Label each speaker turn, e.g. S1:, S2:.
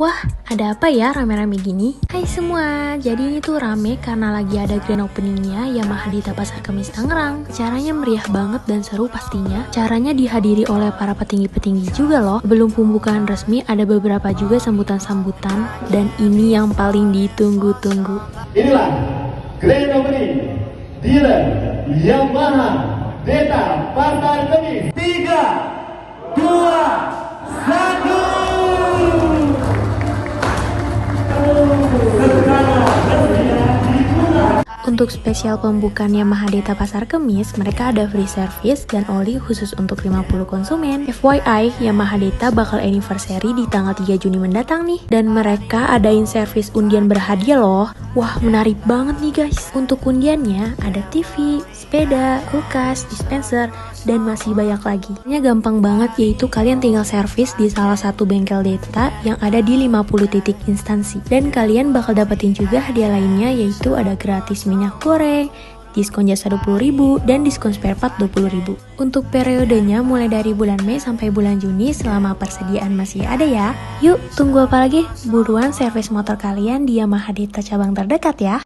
S1: Wah, ada apa ya rame-rame gini? Hai semua, jadi ini tuh rame karena lagi ada grand openingnya Yamaha Dita Pasar Kemis Tangerang. Caranya meriah banget dan seru pastinya. Caranya dihadiri oleh para petinggi-petinggi juga loh. Belum pembukaan resmi, ada beberapa juga sambutan-sambutan. Dan ini yang paling ditunggu-tunggu.
S2: Inilah grand opening dealer Yamaha Dita Pasar Kemis. 3, 2, 1.
S1: Untuk spesial pembukaan Yamaha Dita Pasar Kemis, mereka ada free service dan oli khusus untuk 50 konsumen. FYI, Yamaha Dita bakal anniversary di tanggal 3 Juni mendatang nih. Dan mereka adain servis undian berhadiah loh. Wah, menarik banget nih guys. Untuk undiannya ada TV, sepeda, kulkas, dispenser, dan masih banyak lagi. Ini gampang banget, yaitu kalian tinggal servis di salah satu bengkel Dita yang ada di 50 titik instansi. Dan kalian bakal dapetin juga hadiah lainnya, yaitu ada gratis minyak goreng, diskon jasa 20.000, dan diskon spare part 20.000. Untuk periodenya mulai dari bulan Mei sampai bulan Juni selama persediaan masih ada ya. Yuk, tunggu apa lagi? Buruan servis motor kalian di Yamaha Dita cabang terdekat ya.